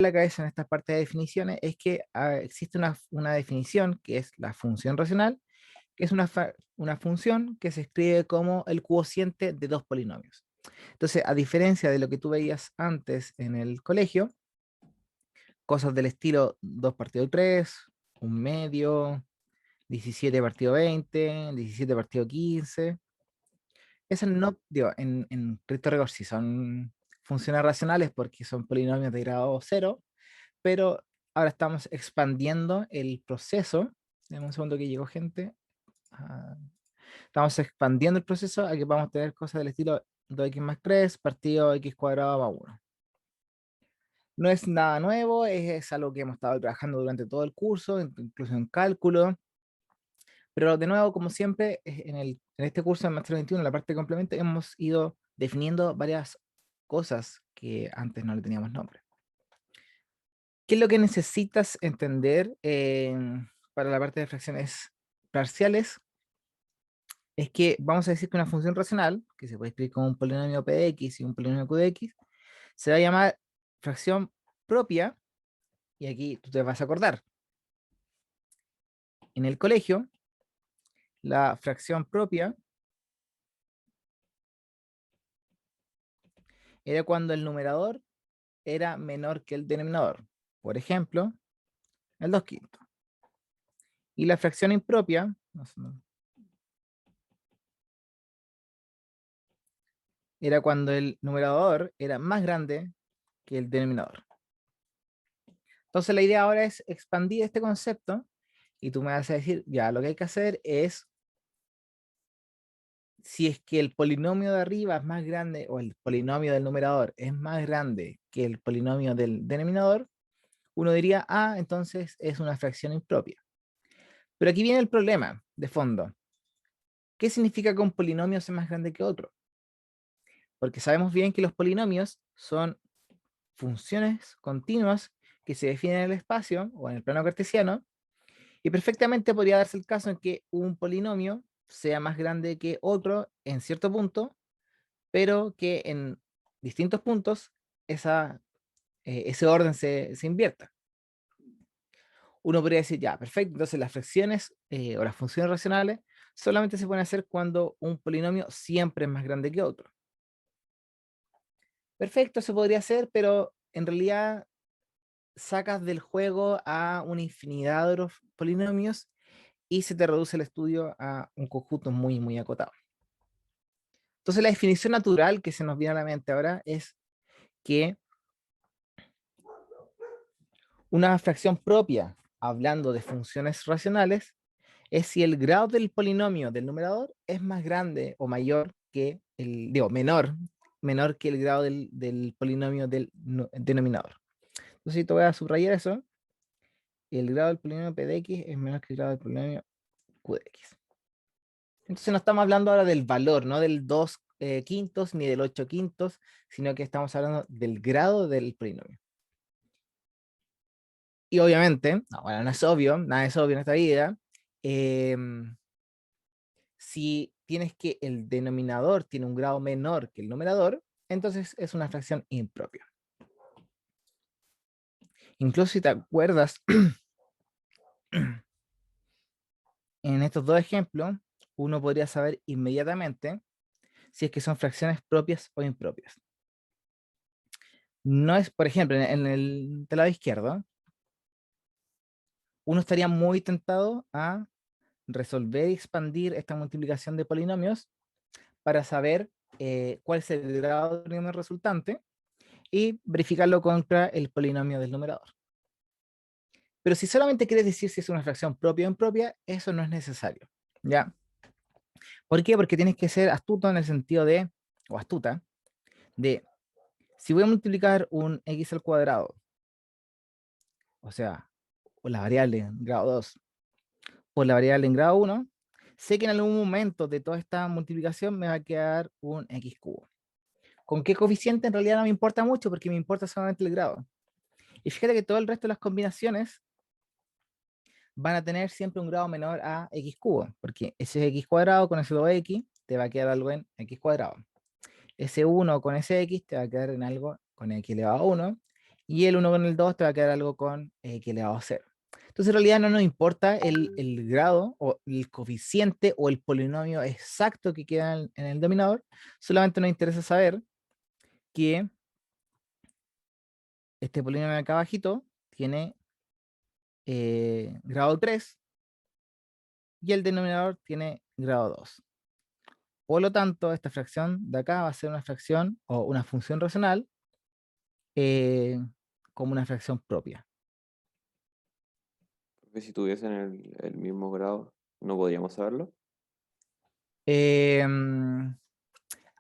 la cabeza en esta parte de definiciones es que existe una definición que es la función racional, que es una función que se escribe como el cociente de dos polinomios. Entonces, a diferencia de lo que tú veías antes en el colegio, cosas del estilo 2 partido 3, un medio, 17 partido 20, 17 partido 15, esas no, digo, en Cristo rigor sí son funciones racionales porque son polinomios de grado cero, pero ahora estamos expandiendo el proceso. Dame un segundo que llegó gente. Ah, estamos expandiendo el proceso a que vamos a tener cosas del estilo 2x más 3 partido x cuadrado más 1. No es nada nuevo, es algo que hemos estado trabajando durante todo el curso, incluso en cálculo, pero de nuevo, como siempre, en este curso de Maestría 21, en la parte de complemento, hemos ido definiendo varias cosas que antes no le teníamos nombre. ¿Qué es lo que necesitas entender para la parte de fracciones parciales? Es que vamos a decir que una función racional, que se puede escribir como un polinomio p de x y un polinomio q de x, se va a llamar fracción propia, y aquí tú te vas a acordar. En el colegio, la fracción propia era cuando el numerador era menor que el denominador. Por ejemplo, el 2 quintos. Y la fracción impropia, era cuando el numerador era más grande que el denominador. Entonces la idea ahora es expandir este concepto y tú me vas a decir, ya, lo que hay que hacer es, si es que el polinomio de arriba es más grande o el polinomio del numerador es más grande que el polinomio del denominador, uno diría, ah, entonces es una fracción impropia. Pero aquí viene el problema de fondo. ¿Qué significa que un polinomio sea más grande que otro? Porque sabemos bien que los polinomios son funciones continuas que se definen en el espacio o en el plano cartesiano, y perfectamente podría darse el caso en que un polinomio sea más grande que otro en cierto punto, pero que en distintos puntos ese orden se invierta. Uno podría decir, ya, perfecto, entonces las fracciones o las funciones racionales solamente se pueden hacer cuando un polinomio siempre es más grande que otro. Perfecto, se podría hacer, pero en realidad sacas del juego a una infinidad de otros polinomios y se te reduce el estudio a un conjunto muy, muy acotado. Entonces la definición natural que se nos viene a la mente ahora es que una fracción propia, hablando de funciones racionales, es si el grado del polinomio del numerador es más grande o mayor que menor que el grado del polinomio del denominador. Entonces, te voy a subrayar eso. El grado del polinomio p de x es menor que el grado del polinomio q de x. Entonces no estamos hablando ahora del valor, no del 2 quintos ni del 8 quintos, sino que estamos hablando del grado del polinomio. Y obviamente, no, bueno, no es obvio, nada es obvio en esta vida. Si tienes que el denominador tiene un grado menor que el numerador, entonces es una fracción impropia. Incluso si te acuerdas, en estos dos ejemplos, uno podría saber inmediatamente si es que son fracciones propias o impropias. No es, por ejemplo, en el del lado izquierdo, uno estaría muy tentado a resolver y expandir esta multiplicación de polinomios para saber cuál es el grado del polinomio resultante y verificarlo contra el polinomio del numerador. Pero si solamente quieres decir si es una fracción propia o impropia, eso no es necesario, ¿ya? ¿Por qué? Porque tienes que ser astuto en el sentido de, o astuta, de, si voy a multiplicar un x al cuadrado, o sea, o la variable en grado 2 por la variable en grado 1, sé que en algún momento de toda esta multiplicación me va a quedar un x cubo. ¿Con qué coeficiente? En realidad no me importa mucho porque me importa solamente el grado. Y fíjate que todo el resto de las combinaciones van a tener siempre un grado menor a x cubo, porque ese x cuadrado con ese 2x te va a quedar algo en x cuadrado. Ese 1 con ese x te va a quedar en algo con x elevado a 1, Y el 1 con el 2 te va a quedar algo con que elevado a 0. Entonces en realidad no nos importa el grado o el coeficiente o el polinomio exacto que queda en el denominador, solamente nos interesa saber que este polinomio de acá abajito tiene grado 3 y el denominador tiene grado 2. Por lo tanto, esta fracción de acá va a ser una fracción o una función racional eh, como una fracción propia. Porque si tuviesen el mismo grado, no podríamos saberlo. Em,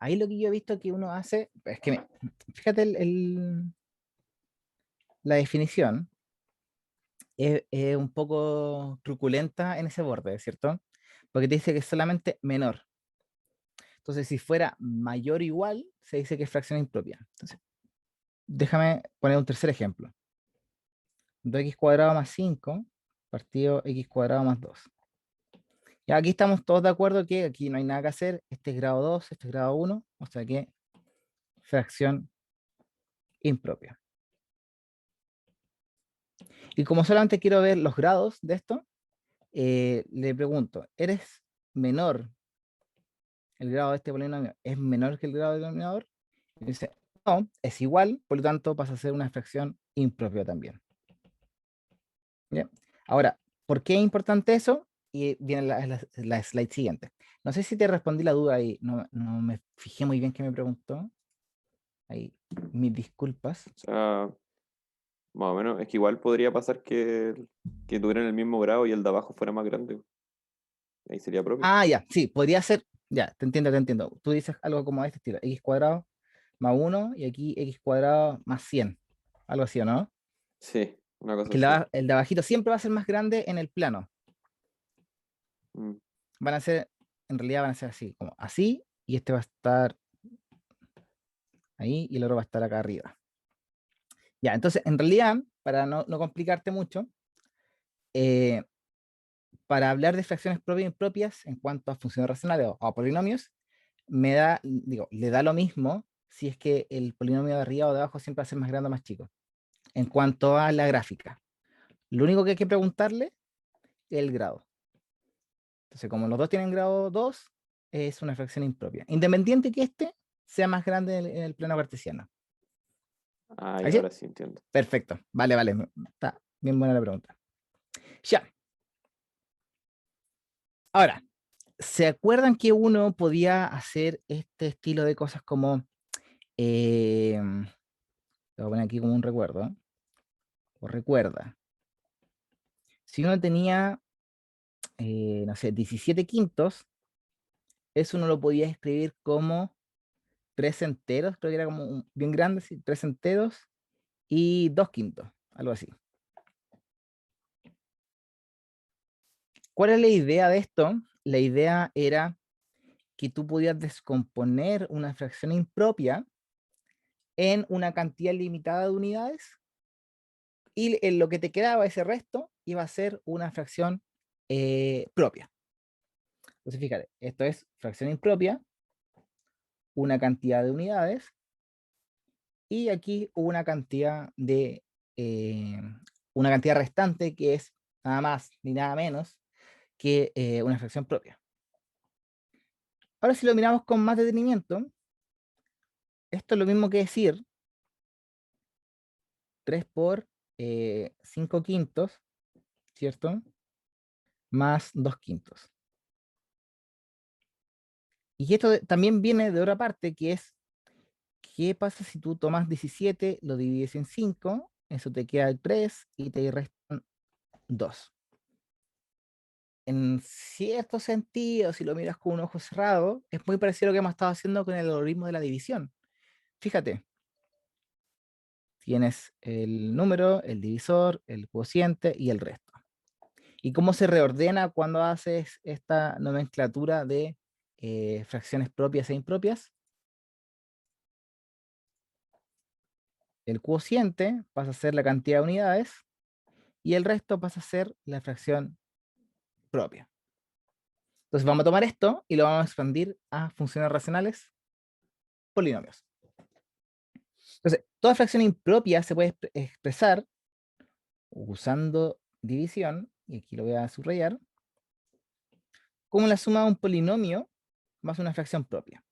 Ahí lo que yo he visto que uno hace, es que fíjate la definición, es un poco truculenta en ese borde, ¿cierto? Porque te dice que es solamente menor. Entonces, si fuera mayor o igual, se dice que es fracción impropia. Entonces, déjame poner un tercer ejemplo. 2x cuadrado más 5 partido x cuadrado más 2. Y aquí estamos todos de acuerdo que aquí no hay nada que hacer. Este es grado 2, este es grado 1, o sea que fracción impropia. Y como solamente quiero ver los grados de esto, le pregunto, ¿eres menor? ¿El grado de este polinomio es menor que el grado del denominador? Y dice, no, es igual, por lo tanto pasa a ser una fracción impropia también. ¿Bien? Ahora, ¿por qué es importante eso? Y viene la slide siguiente. No sé si te respondí la duda ahí, no me fijé muy bien qué me preguntó. Ahí, mis disculpas. O sea, más o menos, es que igual podría pasar que tuvieran el mismo grado y el de abajo fuera más grande. Ahí sería propio. Ah, ya, sí, podría ser, ya, te entiendo, te entiendo. Tú dices algo como de este estilo, x cuadrado más 1 y aquí x cuadrado más 100. Algo así, ¿o no? Sí, una cosa Que así. el de abajito siempre va a ser más grande en el plano. Mm. Van a ser, en realidad van a ser así, como así, y este va a estar ahí y el otro va a estar acá arriba. Ya, entonces, en realidad, para no complicarte mucho, eh, para hablar de fracciones propias e impropias en cuanto a funciones racionales o polinomios, le da lo mismo si es que el polinomio de arriba o de abajo siempre va a ser más grande o más chico. En cuanto a la gráfica, lo único que hay que preguntarle es el grado. Entonces, como los dos tienen grado 2, es una fracción impropia. Independiente que este sea más grande en el plano cartesiano. Ah, y ¿Así? ahora sí entiendo. Perfecto. Vale, vale. Está bien buena la pregunta. Ya. Ahora, ¿se acuerdan que uno podía hacer este estilo de cosas como, lo voy a poner aquí como un recuerdo, ¿eh? O recuerda, si uno tenía, no sé, 17 quintos, eso uno lo podía escribir como 3 enteros, creo que era como bien grande, sí, 3 enteros y 2 quintos, algo así. ¿Cuál es la idea de esto? La idea era que tú podías descomponer una fracción impropia en una cantidad limitada de unidades y en lo que te quedaba ese resto iba a ser una fracción propia. Entonces, fíjate, esto es fracción impropia, una cantidad de unidades, y aquí eh, una cantidad restante que es nada más ni nada menos que una fracción propia. Ahora, si lo miramos con más detenimiento, esto es lo mismo que decir 3 por 5 quintos, ¿cierto? Más 2 quintos. Y esto también viene de otra parte, que es, ¿qué pasa si tú tomas 17, lo divides en 5, eso te queda el 3 y te restan 2? En cierto sentido, si lo miras con un ojo cerrado, es muy parecido a lo que hemos estado haciendo con el algoritmo de la división. Fíjate, tienes el número, el divisor, el cociente y el resto. ¿Y cómo se reordena cuando haces esta nomenclatura de fracciones propias e impropias? El cociente pasa a ser la cantidad de unidades y el resto pasa a ser la fracción propia. Entonces vamos a tomar esto y lo vamos a expandir a funciones racionales, polinomios. Entonces, Toda fracción impropia se puede expresar usando división, y aquí lo voy a subrayar, como la suma de un polinomio más una fracción propia.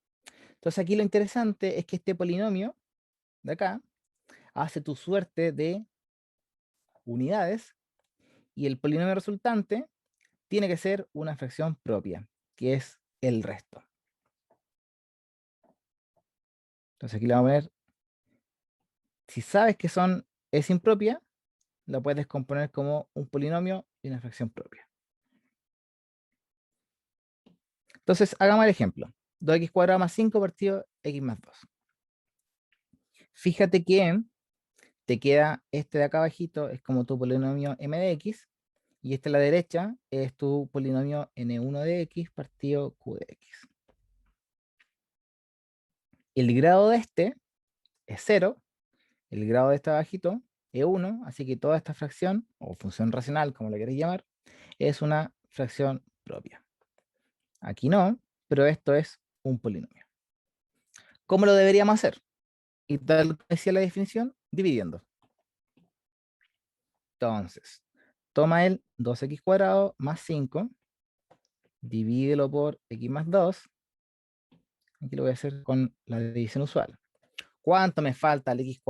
Entonces aquí lo interesante es que este polinomio de acá hace tu suerte de unidades y el polinomio resultante tiene que ser una fracción propia, que es el resto. Entonces aquí le vamos a ver, si sabes que es impropia, la puedes descomponer como un polinomio y una fracción propia. Entonces hagamos el ejemplo. 2x cuadrado más 5 partido x más 2. Fíjate que te queda este de acá abajito, es como tu polinomio m de x, y este a la derecha es tu polinomio n1 de x partido q de x. El grado de este es 0, el grado de este abajito es 1, así que toda esta fracción, o función racional, como la queréis llamar, es una fracción propia. Aquí no, pero esto es un polinomio. ¿Cómo lo deberíamos hacer? Y tal como decía la definición, dividiendo. Entonces, toma el 2x cuadrado más 5, divídelo por x más 2. Aquí lo voy a hacer con la división usual. ¿Cuánto me falta al x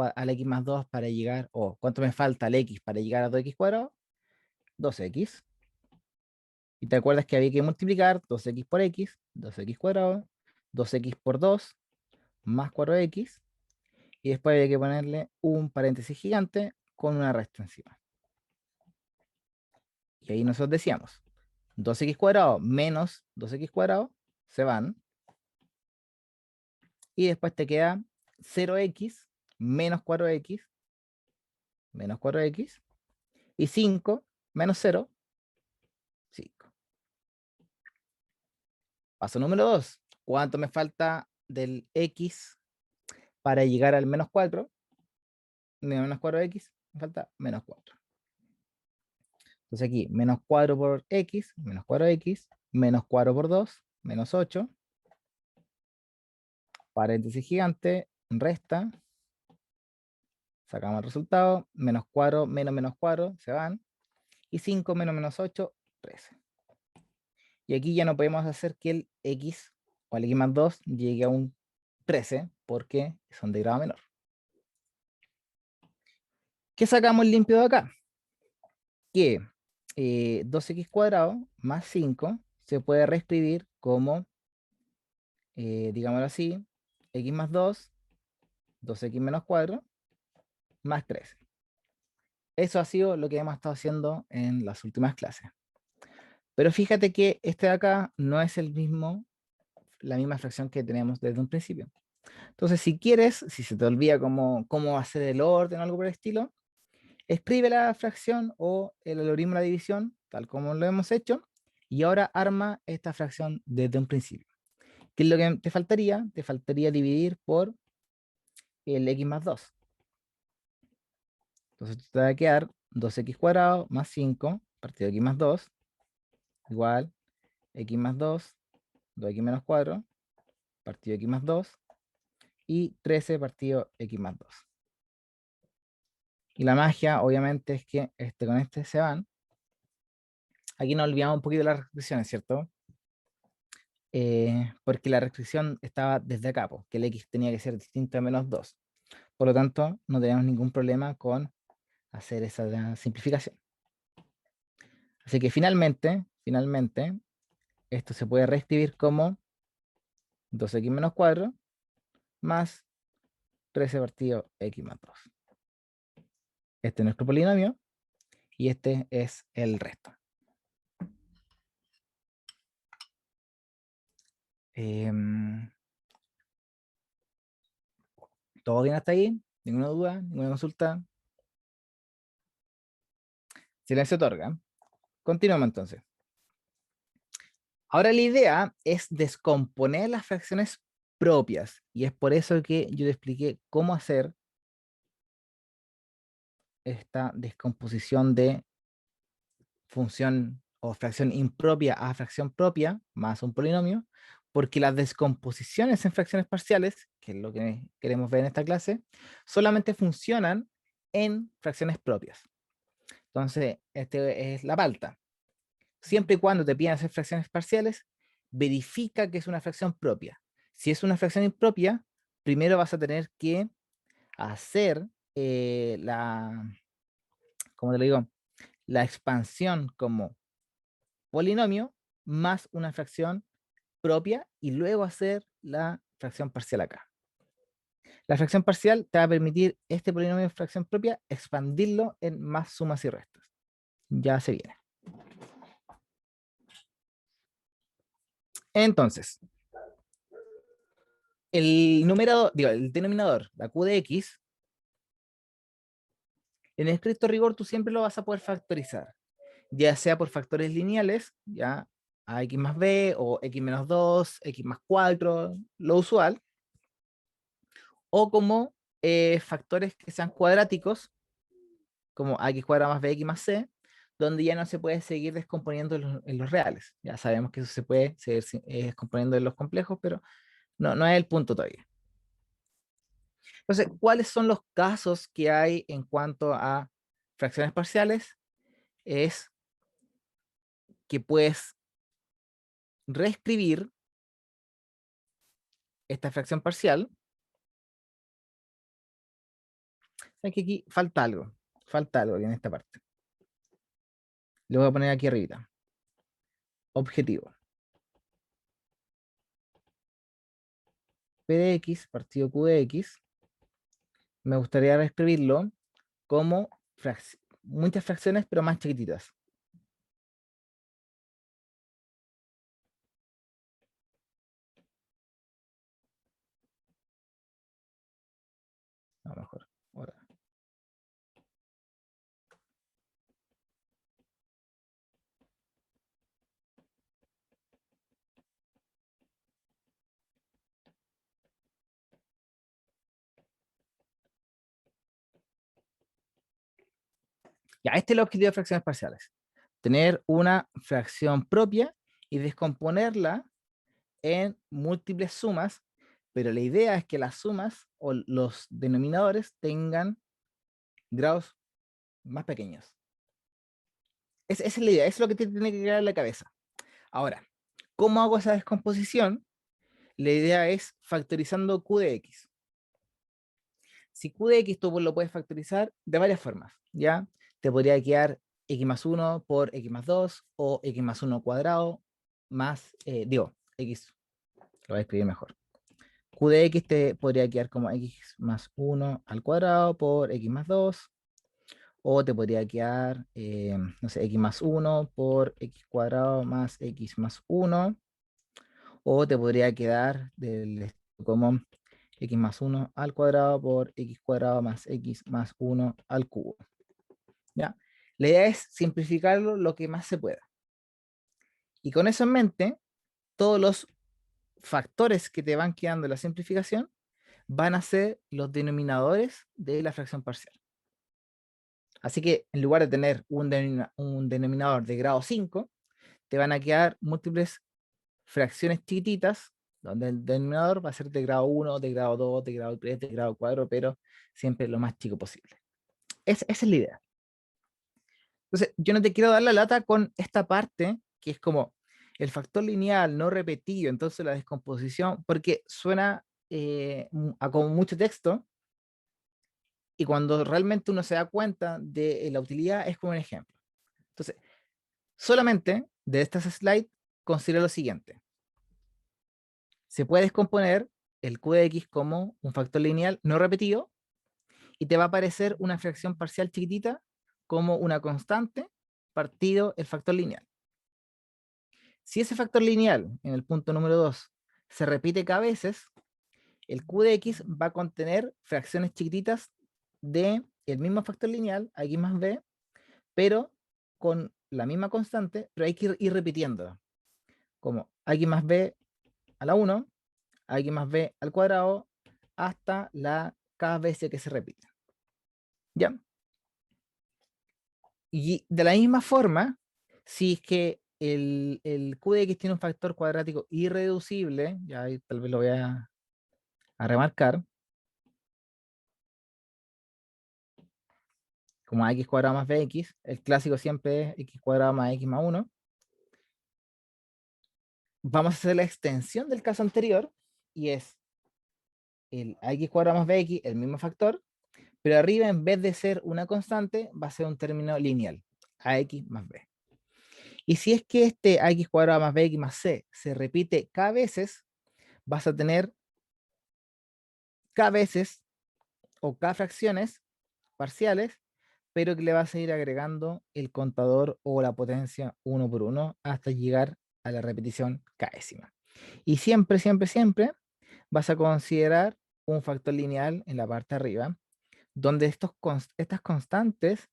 más 2 para llegar, o cuánto me falta al x para llegar a 2x cuadrado? 2x. Y te acuerdas que había que multiplicar 2x por x, 2x cuadrado, 2x por 2, más 4x, y después había que ponerle un paréntesis gigante con una resta encima. Y ahí nosotros decíamos, 2x cuadrado menos 2x cuadrado se van, y después te queda 0x menos 4x, menos 4x, y 5 menos 0, 5. Paso número 2. ¿Cuánto me falta del x para llegar al menos 4? Menos 4x, me falta menos 4. Entonces aquí, menos 4 por x, menos 4x, menos 4 por 2, menos 8. Paréntesis gigante, resta. Sacamos el resultado. Menos 4 menos menos 4 se van. Y 5 menos menos 8, 13. Y aquí ya no podemos hacer que el x o el x más 2 llegue a un 13 porque son de grado menor. ¿Qué sacamos limpio de acá? Que 2x cuadrado más 5 se puede reescribir como, digámoslo así, x más 2, 2x menos 4, más 13. Eso ha sido lo que hemos estado haciendo en las últimas clases. Pero fíjate que este de acá no es la misma fracción que tenemos desde un principio. Entonces, si quieres, si se te olvida cómo hacer el orden o algo por el estilo, escribe la fracción o el algoritmo de la división, tal como lo hemos hecho, y ahora arma esta fracción desde un principio. ¿Qué es lo que te faltaría? Te faltaría dividir por el x más 2. Entonces te va a quedar 2x cuadrado más 5 partido de x más 2 igual x más 2, 2x menos 4 partido de x más 2 y 13 partido x más 2. Y la magia, obviamente, es que este con este se van. Aquí nos olvidamos un poquito de las restricciones, ¿cierto? Porque la restricción estaba desde acá, que el x tenía que ser distinto a menos 2. Por lo tanto, no tenemos ningún problema con hacer esa simplificación. Así que finalmente, esto se puede reescribir como 2x menos 4 más 13 partido x más 2. Este es nuestro polinomio y este es el resto. ¿Todo bien hasta ahí? ¿Ninguna duda? ¿Ninguna consulta? Silencio otorga. Continuamos entonces. Ahora la idea es descomponer las fracciones propias y es por eso que yo te expliqué cómo hacer esta descomposición de función o fracción impropia a fracción propia más un polinomio, porque las descomposiciones en fracciones parciales, que es lo que queremos ver en esta clase, solamente funcionan en fracciones propias. Entonces, este es la palta. Siempre y cuando te pidan hacer fracciones parciales, verifica que es una fracción propia. Si es una fracción impropia, primero vas a tener que hacer ¿cómo te lo digo? La expansión como polinomio más una fracción propia y luego hacer la fracción parcial acá. La fracción parcial te va a permitir este polinomio de fracción propia expandirlo en más sumas y restas. Ya se viene. Entonces, el numerador, digo, el denominador, la q de x, en estricto rigor tú siempre lo vas a poder factorizar, ya sea por factores lineales, ya a x más b, o x menos 2, x más 4, lo usual, o como factores que sean cuadráticos, como ax cuadrado más bx más c, donde ya no se puede seguir descomponiendo en los reales. Ya sabemos que eso se puede seguir descomponiendo en los complejos, pero no es el punto todavía. Entonces, ¿cuáles son los casos que hay en cuanto a fracciones parciales? Es que puedes reescribir esta fracción parcial. ¿Saben que aquí falta algo en esta parte? Lo voy a poner aquí arriba. Objetivo. P de x partido Q de x, me gustaría reescribirlo como muchas fracciones, pero más chiquititas. A lo mejor. Ahora. Ya, este es el objetivo de fracciones parciales. Tener una fracción propia y descomponerla en múltiples sumas, pero la idea es que las sumas o los denominadores tengan grados más pequeños. Esa es la idea, eso es lo que te tiene que quedar en la cabeza. Ahora, ¿cómo hago esa descomposición? La idea es factorizando Q de X. Si Q de X tú lo puedes factorizar de varias formas, ¿ya? Te podría quedar X más 1 por X más 2 o X más 1 cuadrado más, X, lo voy a escribir mejor. Q de X te podría quedar como X más 1 al cuadrado por X más 2, o te podría quedar, no sé, X más 1 por X cuadrado más X más 1, o te podría quedar como X más 1 al cuadrado por X cuadrado más X más 1 al cubo. ¿Ya? La idea es simplificarlo lo que más se pueda. Y con eso en mente, todos los factores que te van quedando en la simplificación van a ser los denominadores de la fracción parcial. Así que en lugar de tener un denominador de grado 5, te van a quedar múltiples fracciones chiquititas, donde el denominador va a ser de grado 1, de grado 2, de grado 3, de grado 4, pero siempre lo más chico posible. Esa es la idea. Entonces, yo no te quiero dar la lata con esta parte, que es como el factor lineal no repetido, entonces la descomposición, porque suena a como mucho texto, y cuando realmente uno se da cuenta de la utilidad es como un ejemplo. Entonces, solamente de estas slides, considera lo siguiente. Se puede descomponer el Q de X como un factor lineal no repetido, y te va a aparecer una fracción parcial chiquitita como una constante partido el factor lineal. Si ese factor lineal, en el punto número 2, se repite cada veces, el Q de X va a contener fracciones chiquititas de el mismo factor lineal, X más B, pero con la misma constante, pero hay que ir repitiendo, como X más B a la 1, X más B al cuadrado, hasta cada vez que se repite. ¿Ya? Y de la misma forma, si es que el q de x tiene un factor cuadrático irreducible, ya ahí tal vez lo voy a remarcar, como x cuadrado más bx, el clásico siempre es x cuadrado más x más 1. Vamos a hacer la extensión del caso anterior, y es el x cuadrado más bx, el mismo factor, pero arriba en vez de ser una constante, va a ser un término lineal, ax más b. Y si es que este ax cuadrado más bx más c se repite k veces, vas a tener k veces o k fracciones parciales, pero que le vas a ir agregando el contador o la potencia uno por uno hasta llegar a la repetición késima. Y siempre, siempre, siempre vas a considerar un factor lineal en la parte de arriba, donde estas constantes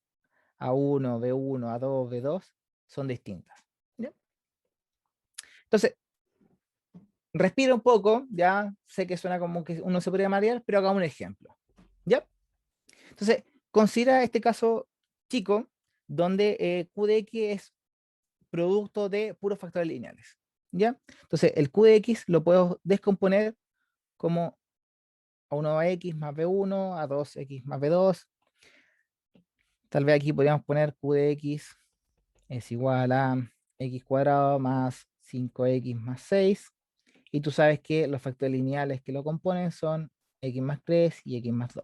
A1, B1, A2, B2 son distintas. ¿Ya? Entonces, respira un poco, ya sé que suena como que uno se podría marear, pero hagamos un ejemplo. ¿Ya? Entonces, considera este caso chico, donde Q de X es producto de puros factores lineales. ¿Ya? Entonces, el Q de X lo puedo descomponer como A1x más B1, A2x más B2. Tal vez aquí podríamos poner Q de X es igual a x cuadrado más 5x más 6. Y tú sabes que los factores lineales que lo componen son x más 3 y x más 2.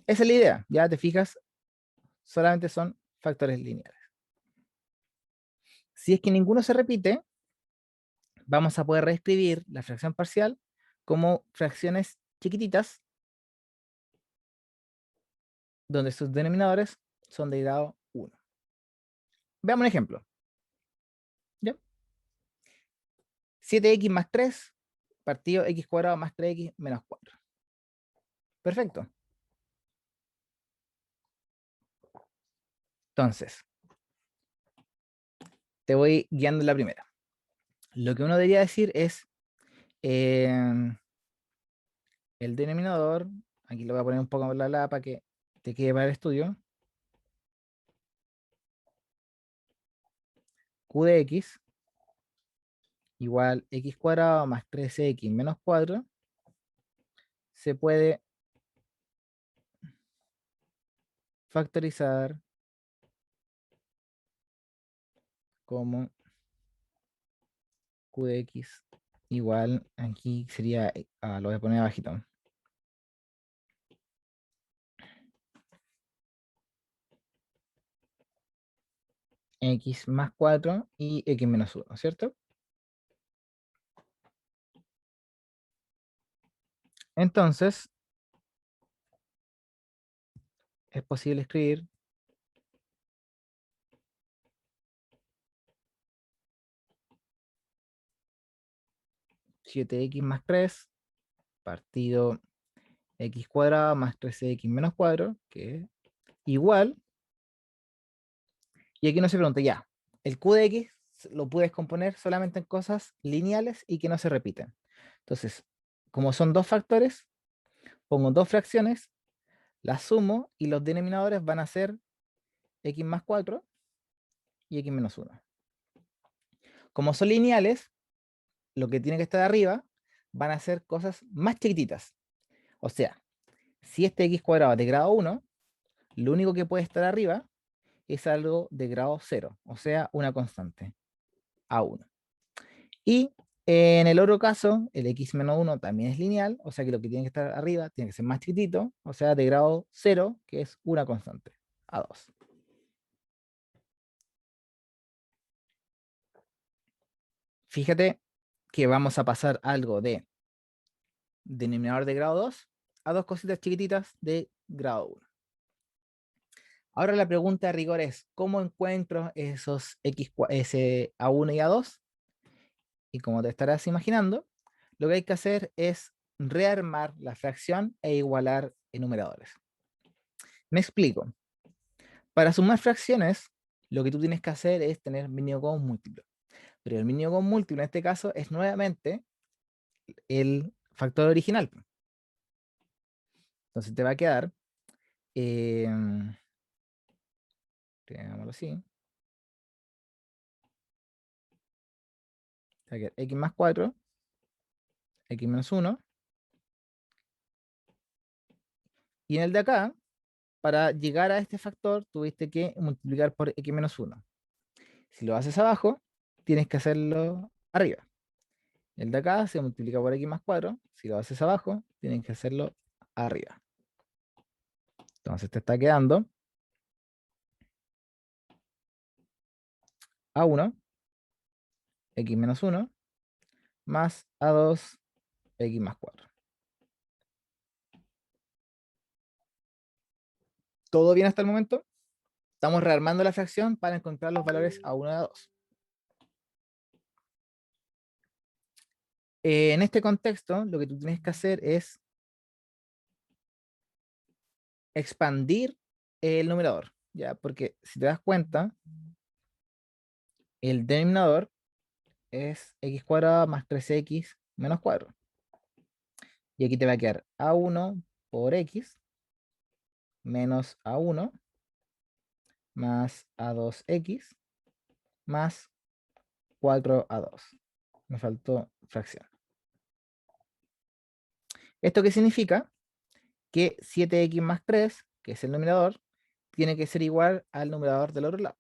Esa es la idea, ya te fijas, solamente son factores lineales. Si es que ninguno se repite, vamos a poder reescribir la fracción parcial como fracciones chiquititas, donde sus denominadores son de grado 1. Veamos un ejemplo. ¿Ya? 7x más 3 partido x cuadrado más 3x menos 4. Perfecto. Entonces, te voy guiando en la primera. Lo que uno debería decir es el denominador, aquí lo voy a poner un poco la para que te quede para el estudio, q de x igual x cuadrado más 3x menos 4 se puede factorizar como q de x igual, aquí sería, lo voy a poner abajito, x más 4 y x menos 1, ¿cierto? Entonces, es posible escribir 7x más 3 partido x cuadrado más 13x menos 4, que es igual, y aquí no se pregunta ya, el q de x lo puedes componer solamente en cosas lineales y que no se repiten. Entonces, como son dos factores, pongo dos fracciones, las sumo y los denominadores van a ser x más 4 y x menos 1. Como son lineales, lo que tiene que estar arriba van a ser cosas más chiquititas. O sea, si este x cuadrado es de grado 1, lo único que puede estar arriba es algo de grado 0, o sea, una constante, A1. Y en el otro caso, el x-1 también es lineal, o sea que lo que tiene que estar arriba tiene que ser más chiquitito, o sea, de grado 0, que es una constante, A2. Fíjate que vamos a pasar algo de denominador de grado 2 a dos cositas chiquititas de grado 1. Ahora la pregunta de rigor es, ¿cómo encuentro esos ese A1 y A2? Y como te estarás imaginando, lo que hay que hacer es rearmar la fracción e igualar enumeradores. Me explico. Para sumar fracciones, lo que tú tienes que hacer es tener mínimo común múltiplo. Pero el mínimo común múltiplo en este caso es nuevamente el factor original. Entonces te va a quedar, digámoslo así, va a quedar x más 4, x menos 1. Y en el de acá, para llegar a este factor, tuviste que multiplicar por x menos 1. Si lo haces abajo, tienes que hacerlo arriba. El de acá se multiplica por x más 4. Si lo haces abajo, tienes que hacerlo arriba. Entonces te está quedando a1, x menos 1, más a2, x más 4. ¿Todo bien hasta el momento? Estamos rearmando la fracción para encontrar los valores a1 y a2. En este contexto, lo que tú tienes que hacer es expandir el numerador, ¿ya? Porque si te das cuenta, el denominador es x cuadrado más 3x menos 4. Y aquí te va a quedar a1 por x menos a1 más a2x más 4a2. Me faltó fracción. ¿Esto qué significa? Que 7x más 3, que es el numerador, tiene que ser igual al numerador del otro lado.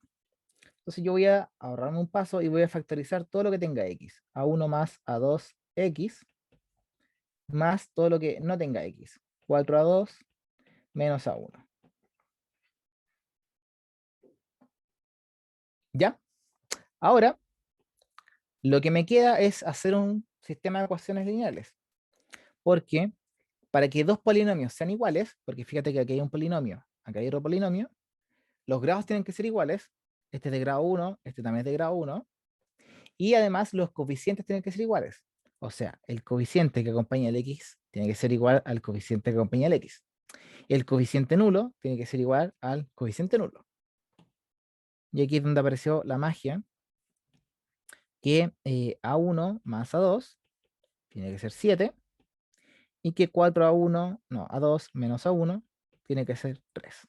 Entonces yo voy a ahorrarme un paso y voy a factorizar todo lo que tenga x. A1 más a2x más todo lo que no tenga x. 4a2 menos a1. ¿Ya? Ahora, lo que me queda es hacer un sistema de ecuaciones lineales. Porque para que dos polinomios sean iguales, porque fíjate que aquí hay un polinomio, acá hay otro polinomio, los grados tienen que ser iguales. Este es de grado 1, este también es de grado 1. Y además los coeficientes tienen que ser iguales. O sea, el coeficiente que acompaña el x tiene que ser igual al coeficiente que acompaña el x. El coeficiente nulo tiene que ser igual al coeficiente nulo. Y aquí es donde apareció la magia, que a1 más a2 tiene que ser 7, y que 4a1, no, a2 menos a1 tiene que ser 3.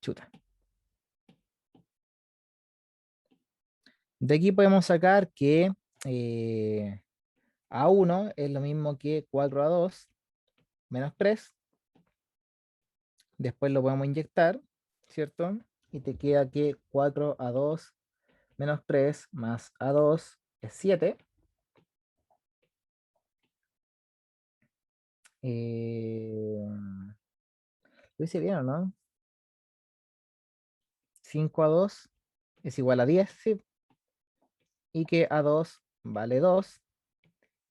Chuta. De aquí podemos sacar que a1 es lo mismo que 4a2 menos 3. Después lo podemos inyectar, ¿cierto? Y te queda que 4a2 menos 3 más a2 es 7. ¿Lo hice bien o no? 5a2 es igual a 10, sí. Y que a2 vale 2.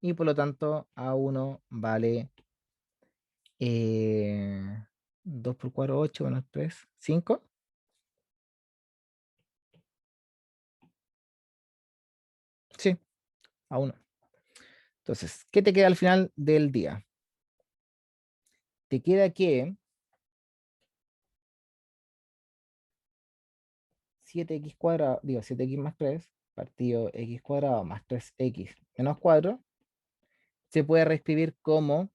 Y por lo tanto a1 vale 2 por 4, 8 menos 3, 5. Sí, a1. Entonces, ¿qué te queda al final del día? Te queda que 7x cuadrado, digo 7x más 3, partido x cuadrado más 3x menos 4, se puede reescribir como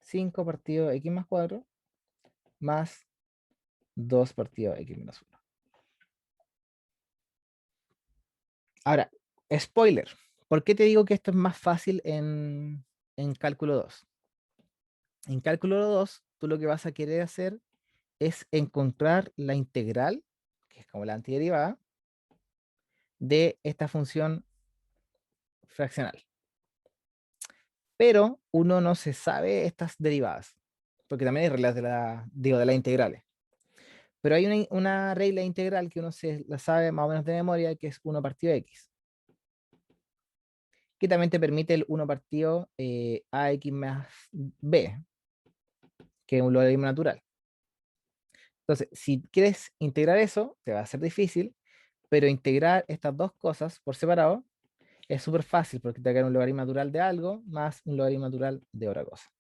5 partido x más 4 más 2 partido x menos 1. Ahora, spoiler, ¿por qué te digo que esto es más fácil en cálculo 2? En cálculo 2, tú lo que vas a querer hacer es encontrar la integral, que es como la antiderivada, de esta función fraccional. Pero uno no se sabe estas derivadas, porque también hay reglas de las integrales. Pero hay una regla integral que uno se la sabe más o menos de memoria, que es 1 partido x, que también te permite el 1 partido ax más b, que es un logaritmo natural. Entonces, si quieres integrar eso, te va a ser difícil, pero integrar estas dos cosas por separado es súper fácil, porque te va a quedar un logaritmo natural de algo más un logaritmo natural de otra cosa.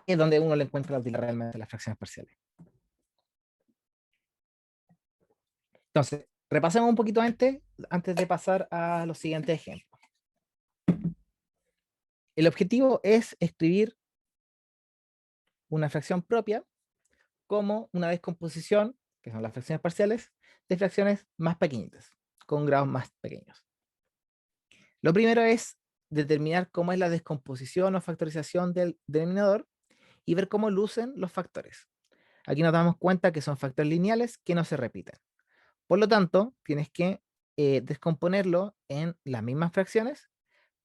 Es donde uno le encuentra la utilidad realmente a las fracciones parciales. Entonces, repasemos un poquito antes de pasar a los siguientes ejemplos. El objetivo es escribir una fracción propia como una descomposición que son las fracciones parciales, de fracciones más pequeñitas, con grados más pequeños. Lo primero es determinar cómo es la descomposición o factorización del denominador y ver cómo lucen los factores. Aquí nos damos cuenta que son factores lineales que no se repiten. Por lo tanto, tienes que descomponerlo en las mismas fracciones,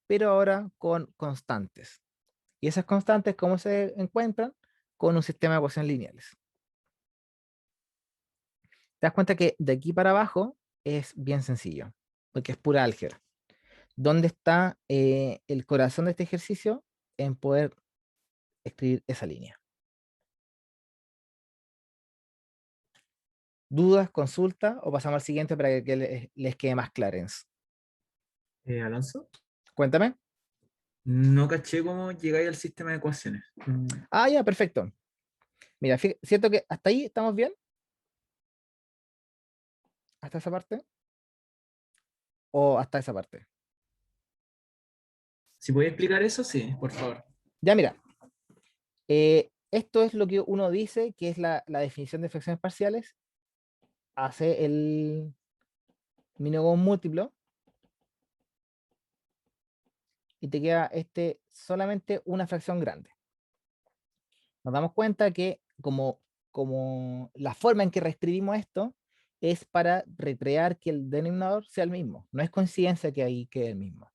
pero ahora con constantes. ¿Y esas constantes cómo se encuentran? Con un sistema de ecuaciones lineales. Te das cuenta que de aquí para abajo es bien sencillo, porque es pura álgebra. ¿Dónde está el corazón de este ejercicio? En poder escribir esa línea. ¿Dudas, consulta o pasamos al siguiente para que les quede más clarens? Alonso, Cuéntame. no caché cómo llegáis al sistema de ecuaciones. Ah, ya, perfecto. Mira, ¿cierto que hasta ahí estamos bien? ¿Hasta esa parte? ¿O hasta esa parte? Si podéis explicar eso, sí, por favor. Ya, mira. Esto es lo que uno dice que es la definición de fracciones parciales. Hace el mínimo común múltiplo y te queda solamente una fracción grande. Nos damos cuenta que como la forma en que reescribimos esto es para recrear que el denominador sea el mismo. No es coincidencia que ahí quede el mismo.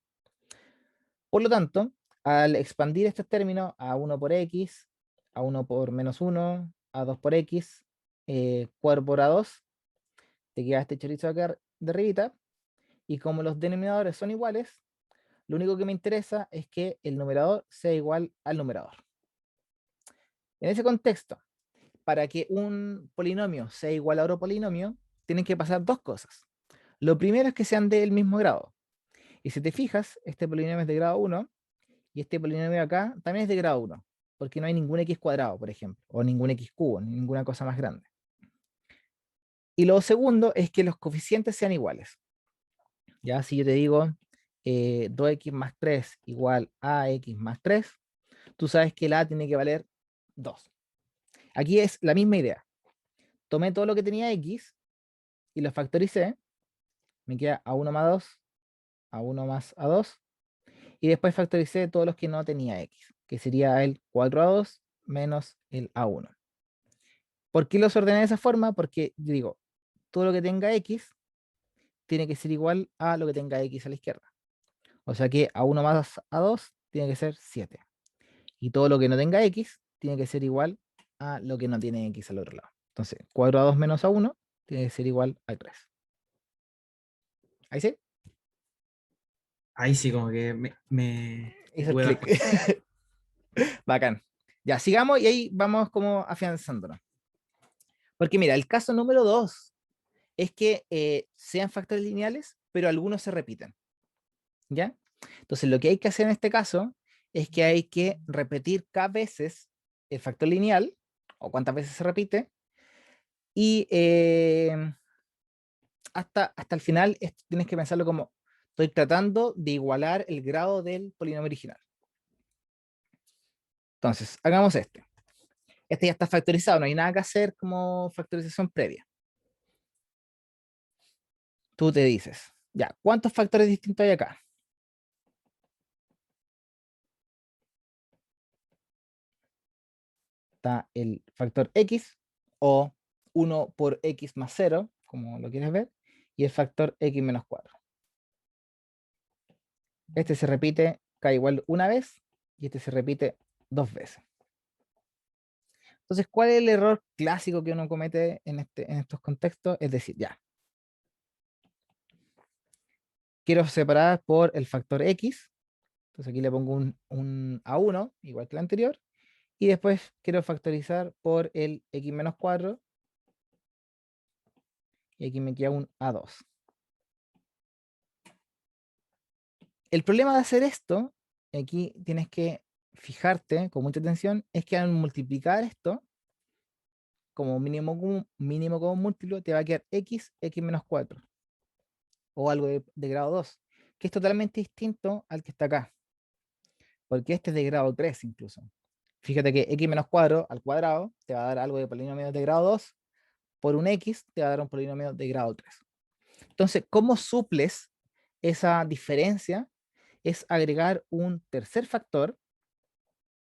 Por lo tanto, al expandir estos términos a 1 por x, a 1 por menos 1, a 2 por x, cuadro por a2, te queda este chorizo acá de arribita, y como los denominadores son iguales, lo único que me interesa es que el numerador sea igual al numerador. En ese contexto, para que un polinomio sea igual a otro polinomio, tienen que pasar dos cosas. Lo primero es que sean del mismo grado. Y si te fijas, este polinomio es de grado 1 y este polinomio acá también es de grado 1, porque no hay ningún x cuadrado, por ejemplo, o ningún x cubo, ninguna cosa más grande. Y lo segundo es que los coeficientes sean iguales. Ya, si yo te digo 2x más 3 igual a x más 3, tú sabes que la a tiene que valer 2. Aquí es la misma idea. Tomé todo lo que tenía x y lo factoricé. Me queda a1 más 2, a1 más a2. Y después factoricé todos los que no tenía x, que sería el 4a2 menos el a1. ¿Por qué los ordené de esa forma? Porque yo digo, todo lo que tenga x tiene que ser igual a lo que tenga x a la izquierda. O sea que a1 más a2 tiene que ser 7. Y todo lo que no tenga x tiene que ser igual a lo que no tiene x al otro lado. Entonces, 4a2 menos a1 tiene que ser igual a 3. ¿Ahí sí? Ahí sí, como que me Hizo el pude dar clic. cuenta. Bacán. Ya, sigamos y ahí vamos como afianzándonos. Porque mira, el caso número 2 es que sean factores lineales, pero algunos se repiten. ¿Ya? Entonces, lo que hay que hacer en este caso es que hay que repetir cada veces el factor lineal, o cuántas veces se repite, y hasta el final tienes que pensarlo como, estoy tratando de igualar el grado del polinomio original. Entonces, hagamos este. Este ya está factorizado, no hay nada que hacer como factorización previa. Tú te dices, ya, ¿cuántos factores distintos hay acá? Está el factor x, o 1 por x más 0, como lo quieres ver, y el factor x menos 4. Este se repite cada igual una vez, y este se repite dos veces. Entonces, ¿cuál es el error clásico que uno comete en estos contextos? Es decir, ya, quiero separar por el factor x, entonces aquí le pongo un a1, igual que el anterior, y después quiero factorizar por el x menos 4, y aquí me queda un a2. El problema de hacer esto, aquí tienes que fijarte con mucha atención, es que al multiplicar esto, como mínimo común múltiplo, te va a quedar x menos 4, o algo de grado 2, que es totalmente distinto al que está acá, porque este es de grado 3 incluso. Fíjate que x menos 4 al cuadrado te va a dar algo de polinomio de grado 2, por un x te va a dar un polinomio de grado 3. Entonces, ¿cómo suples esa diferencia? Es agregar un tercer factor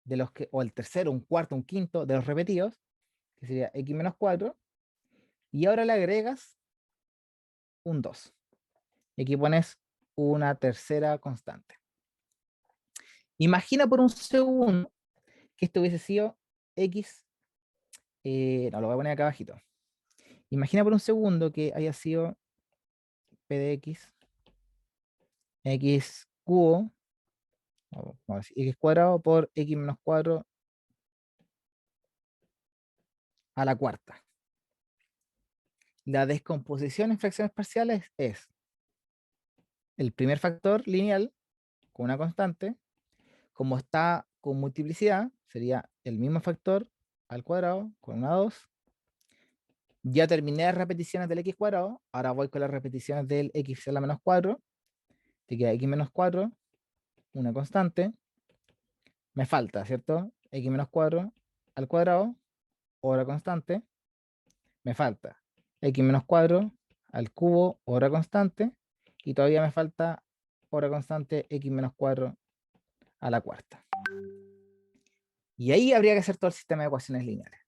de los que, o el tercero, un cuarto, un quinto de los repetidos, que sería x menos 4, y ahora le agregas un 2. Y aquí pones una tercera constante. Imagina por un segundo que esto hubiese sido x, no, lo voy a poner acá abajito. Imagina por un segundo que haya sido p de x cubo, vamos a decir, x cuadrado por x menos 4 a la cuarta. La descomposición en fracciones parciales es el primer factor lineal con una constante, como está con multiplicidad, sería el mismo factor al cuadrado con una 2. Ya terminé las repeticiones del x cuadrado, ahora voy con las repeticiones del x a la menos 4, te queda x menos 4, una constante, me falta, ¿cierto? X menos 4 al cuadrado, otra constante, me falta x menos 4 al cubo, otra constante, y todavía me falta otra constante x menos 4 a la cuarta. Y ahí habría que hacer todo el sistema de ecuaciones lineales.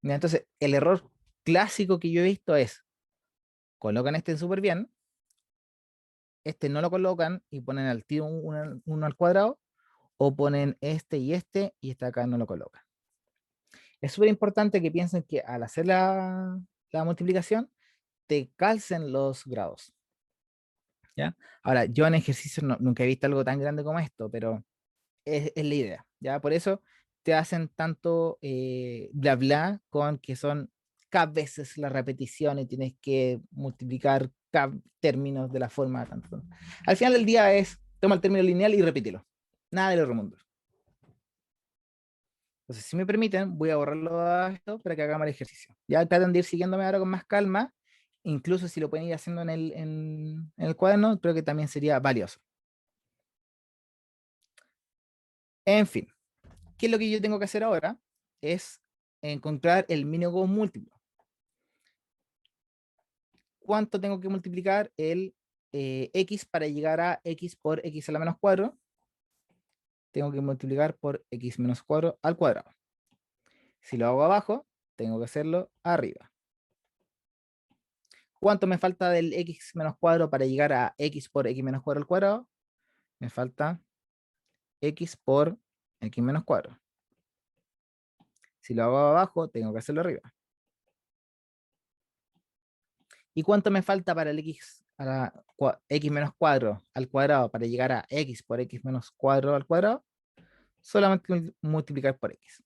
Mira, entonces, el error clásico que yo he visto es, colocan este súper bien, este no lo colocan y ponen al tiro uno al cuadrado, o ponen este, y este acá no lo colocan. Es súper importante que piensen que al hacer la multiplicación, te calcen los grados. ¿Ya? Ahora, yo en ejercicio nunca he visto algo tan grande como esto, pero es la idea. ¿Ya? Por eso te hacen tanto bla bla con que son K veces la repetición y tienes que multiplicar K términos de la forma. Tanto. Al final del día es, toma el término lineal y repítelo. Nada del otro mundo. Entonces, si me permiten, voy a borrarlo a esto para que hagamos el ejercicio. Ya traten de ir siguiéndome ahora con más calma. Incluso si lo pueden ir haciendo en el cuaderno, creo que también sería valioso. En fin, ¿qué es lo que yo tengo que hacer ahora? Es encontrar el mínimo común múltiplo. ¿Cuánto tengo que multiplicar el x para llegar a x por x a la menos 4? Tengo que multiplicar por x menos 4 al cuadrado. Si lo hago abajo, tengo que hacerlo arriba. ¿Cuánto me falta del x menos 4 para llegar a x por x menos 4 al cuadrado? Me falta x por x menos 4. Si lo hago abajo, tengo que hacerlo arriba. ¿Y cuánto me falta para el x, a la, x menos 4 al cuadrado para llegar a x por x menos 4 al cuadrado? Solamente multiplicar por x.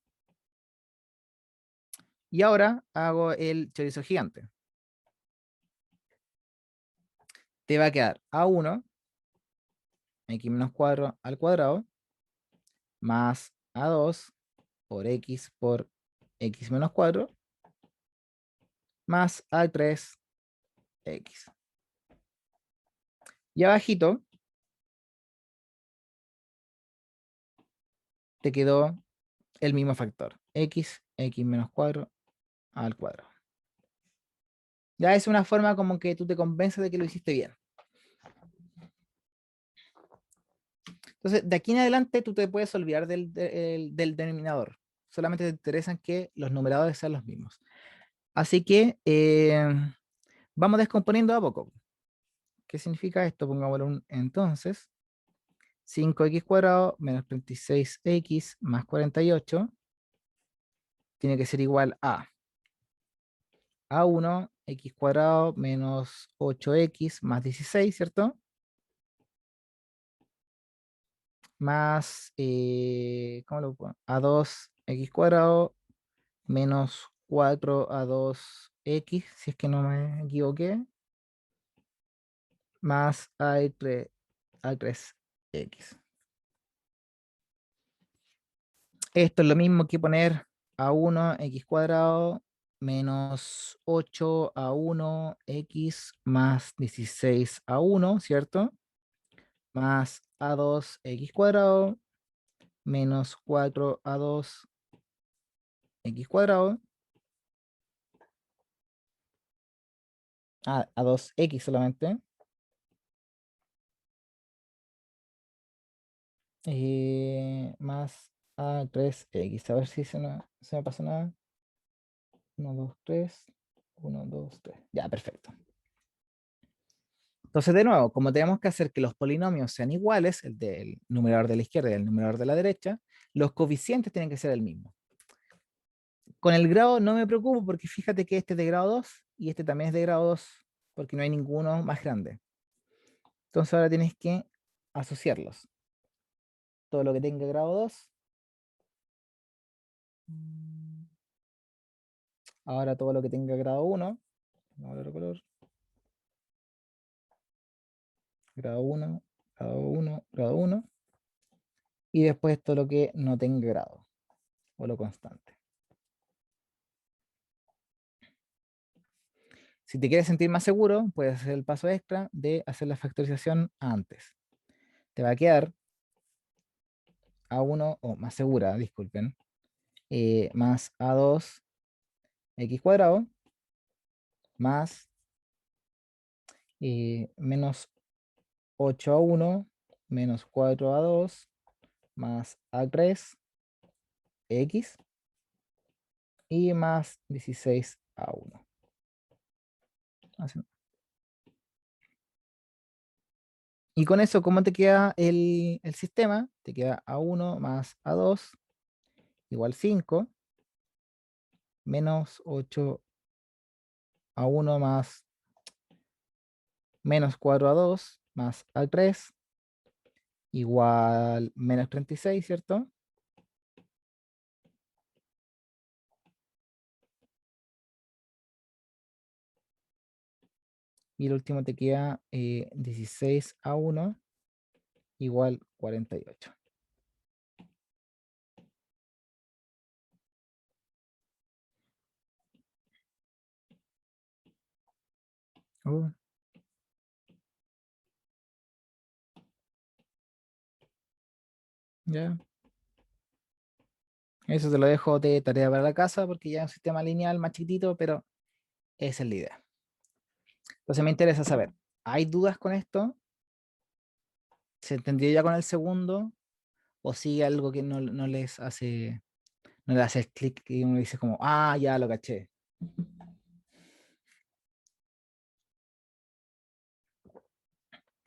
Y ahora hago el chorizo gigante. Te va a quedar a1, x menos 4 al cuadrado, más a2 por x menos 4, más a3 x. Y abajito te quedó el mismo factor, x menos 4 al cuadrado. Ya es una forma como que tú te convences de que lo hiciste bien. Entonces, de aquí en adelante tú te puedes olvidar del denominador. Solamente te interesan que los numeradores sean los mismos. Así que vamos descomponiendo a poco. ¿Qué significa esto? Pongámoslo entonces. 5x cuadrado menos 36x más 48 tiene que ser igual a A1, x cuadrado menos 8x más 16, ¿cierto? Más, ¿cómo lo pongo? A2, x cuadrado menos 4a2x, si es que no me equivoqué, más a3x. Esto es lo mismo que poner a1 x cuadrado menos 8a1 x más 16a1, ¿cierto? Más a2 x cuadrado menos 4a2 x cuadrado a 2x solamente, más a 3x. A ver si se me pasa nada. 1, 2, 3. 1, 2, 3. Ya, perfecto. Entonces, de nuevo, como tenemos que hacer que los polinomios sean iguales, el del numerador de la izquierda y el numerador de la derecha, los coeficientes tienen que ser el mismo. Con el grado no me preocupo porque fíjate que este es de grado 2 y este también es de grado 2 porque no hay ninguno más grande. Entonces ahora tienes que asociarlos. Todo lo que tenga grado 2. Ahora todo lo que tenga grado 1. Vamos a ver el color. Grado 1, grado 1, grado 1. Y después todo lo que no tenga grado. O lo constante. Si te quieres sentir más seguro, puedes hacer el paso extra de hacer la factorización antes. Te va a quedar A1, o más segura, disculpen, más A2 x cuadrado, más menos 8a1, menos 4a2, más A3 x y más 16a1. Así. Y con eso, ¿cómo te queda el sistema? Te queda A1 más A2 igual 5, menos 8a1 más menos 4a2 más A3 igual menos 36, ¿cierto? Y el último te queda 16a1 igual 48. Oh, ya. Eso te lo dejo de tarea para la casa porque ya es un sistema lineal más chiquitito, pero esa es la idea. Entonces me interesa saber, ¿hay dudas con esto? ¿Se entendió ya con el segundo? ¿O sigue algo que no les hace el clic y uno dice como, ah, ya lo caché?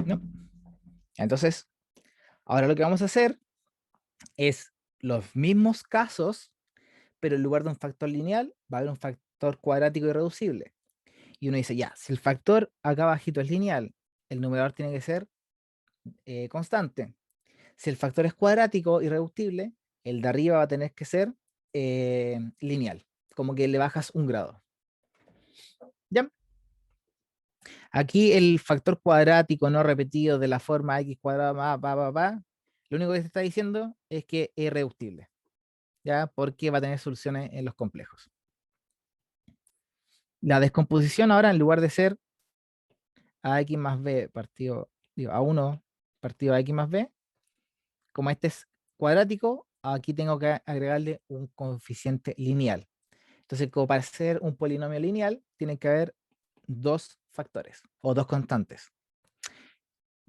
¿No? Entonces, ahora lo que vamos a hacer es los mismos casos, pero en lugar de un factor lineal, va a haber un factor cuadrático irreducible. Y uno dice, ya, si el factor acá abajito es lineal, el numerador tiene que ser constante. Si el factor es cuadrático irreductible, el de arriba va a tener que ser lineal, como que le bajas un grado. ¿Ya? Aquí el factor cuadrático no repetido de la forma x cuadrado más lo único que se está diciendo es que es irreductible, ¿ya? Porque va a tener soluciones en los complejos. La descomposición ahora, en lugar de ser ax más b partido, digo, a1 partido a x más b, como este es cuadrático, aquí tengo que agregarle un coeficiente lineal. Entonces, como para ser un polinomio lineal, tiene que haber dos factores o dos constantes.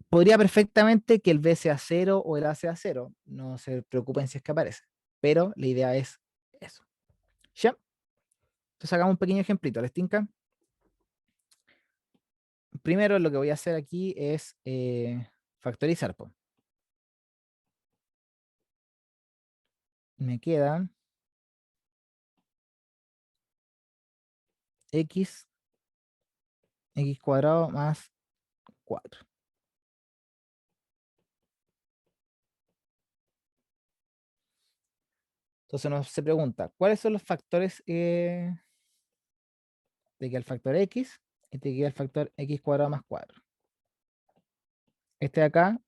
Podría perfectamente que el b sea 0 o el a sea 0. No se preocupen si es que aparece. Pero la idea es eso. ¿Ya? Entonces hagamos un pequeño ejemplito. ¿Les tinca? Primero lo que voy a hacer aquí es factorizar. Po. Me queda x cuadrado más 4. Entonces nos se pregunta, ¿cuáles son los factores de que el factor x y de que el factor x cuadrado más 4? Este de acá,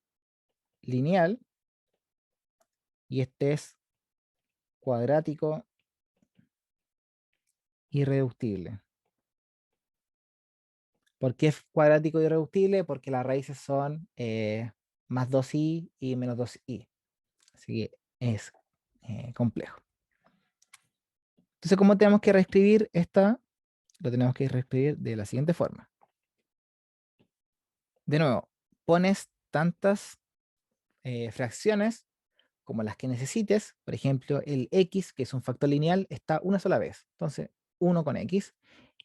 lineal, y este es cuadrático irreductible. ¿Por qué es cuadrático irreductible? Porque las raíces son más 2i y menos 2i. Así que es complejo. Entonces, ¿cómo tenemos que reescribir esta? Lo tenemos que reescribir de la siguiente forma. De nuevo, pones tantas fracciones como las que necesites. Por ejemplo, el x, que es un factor lineal, está una sola vez. Entonces, 1 con x.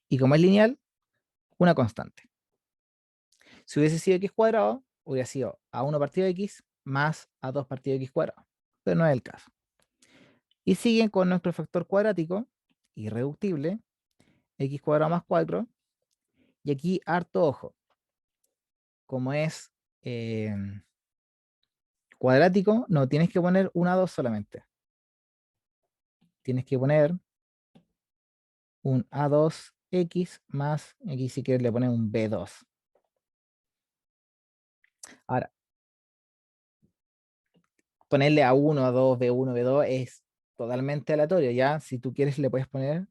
Y como es lineal, una constante. Si hubiese sido x cuadrado, hubiera sido a1 partido x más a2 partido x cuadrado. Pero no es el caso. Y siguen con nuestro factor cuadrático, irreductible, x cuadrado más 4. Y aquí, harto ojo. Como es cuadrático, no tienes que poner un A2 solamente. Tienes que poner un A2X más, aquí si quieres le pones un B2. Ahora, ponerle A1, A2, B1, B2 es totalmente aleatorio. Ya, si tú quieres le puedes poner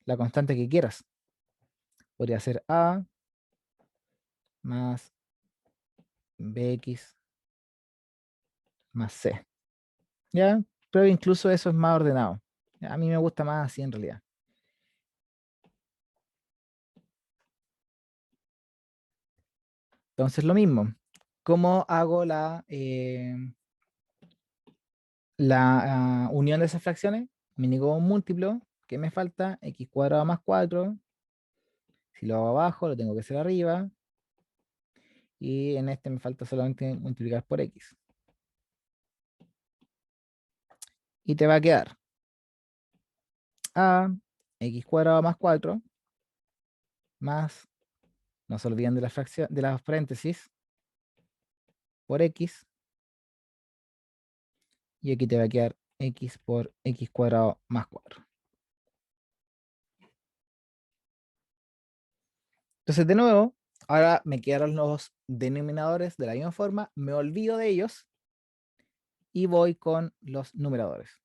la constante que quieras. Podría ser A más BX más C. ¿Ya? Pero incluso eso es más ordenado. A mí me gusta más así en realidad. Entonces lo mismo. ¿Cómo hago la unión de esas fracciones? Mínimo un múltiplo. ¿Qué me falta? X cuadrado más 4. Si lo hago abajo, lo tengo que hacer arriba. Y en este me falta solamente multiplicar por X. Y te va a quedar A, X cuadrado más 4, más, no se olviden de la fracción, de las paréntesis, por X. Y aquí te va a quedar X por X cuadrado más 4. Entonces, de nuevo, ahora me quedaron los denominadores de la misma forma, me olvido de ellos y voy con los numeradores.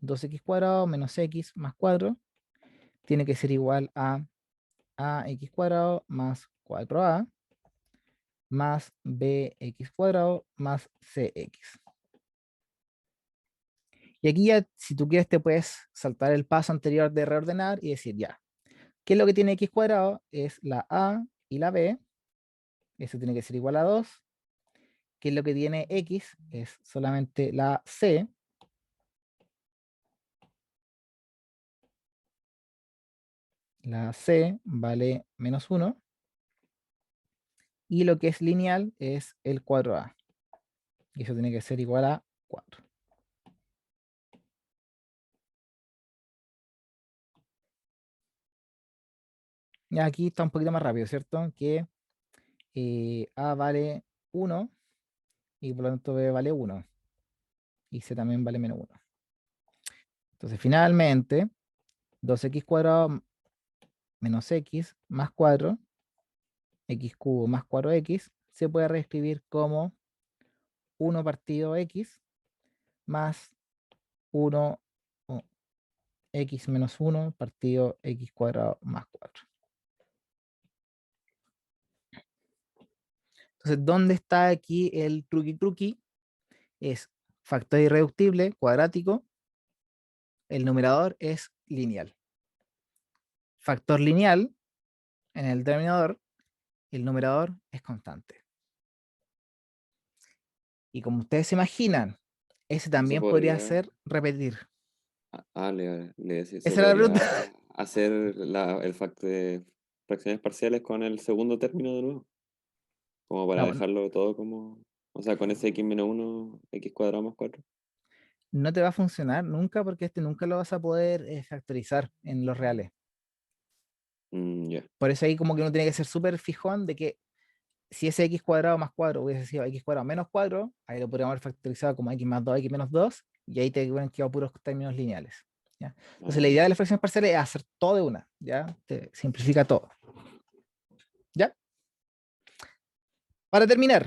2x cuadrado menos x más 4 tiene que ser igual a ax cuadrado más 4a más bx cuadrado más cx. Y aquí ya, si tú quieres, te puedes saltar el paso anterior de reordenar y decir, ya, ¿qué es lo que tiene x cuadrado? Es la a y la b. Eso tiene que ser igual a 2. ¿Qué es lo que tiene x? Es solamente la c. La c vale menos 1. Y lo que es lineal es el 4a. Y eso tiene que ser igual a 4. Y aquí está un poquito más rápido, ¿cierto? Que a vale 1 y por lo tanto b vale 1. Y c también vale menos 1. Entonces, finalmente, 2x cuadrado menos x más 4, x cubo más 4x, se puede reescribir como 1 partido x más 1 x menos 1 partido x cuadrado más 4. Entonces, ¿dónde está aquí el truqui? Es factor irreductible, cuadrático. El numerador es lineal. Factor lineal en el denominador, el numerador es constante. Y como ustedes se imaginan, ese Se también podría podría. ser repetir. Le decía, se Esa era la podría pregunta. hacer el factor de fracciones parciales con el segundo término de nuevo. Como para No, dejarlo todo como. O sea, con ese x menos 1, x cuadrado más 4. no te va a funcionar nunca porque este nunca lo vas a poder factorizar en los reales. Ya. Por eso ahí como que uno tiene que ser súper fijón de que si ese x cuadrado más 4 hubiese sido x cuadrado menos 4, ahí lo podríamos haber factorizado como x más 2, x menos 2, y ahí te hubieran quedado puros términos lineales. ¿Ya? Entonces la idea de las fracciones parciales es hacer todo de una, ¿ya? Te simplifica todo. ¿Ya? Para terminar,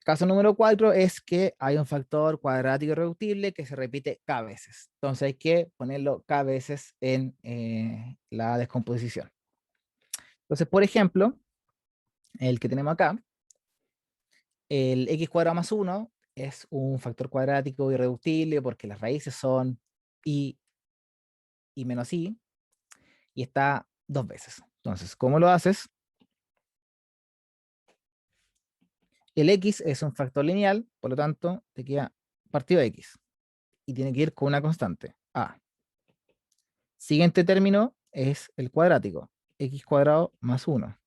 caso número 4 es que hay un factor cuadrático irreductible que se repite k veces. Entonces hay que ponerlo k veces en la descomposición. Entonces, por ejemplo, el que tenemos acá, el x cuadrado más 1 es un factor cuadrático irreductible porque las raíces son y menos i, y está dos veces. Entonces, ¿cómo lo haces? El x es un factor lineal, por lo tanto, te queda partido de x, y tiene que ir con una constante, a. Siguiente término es el cuadrático, x cuadrado más 1.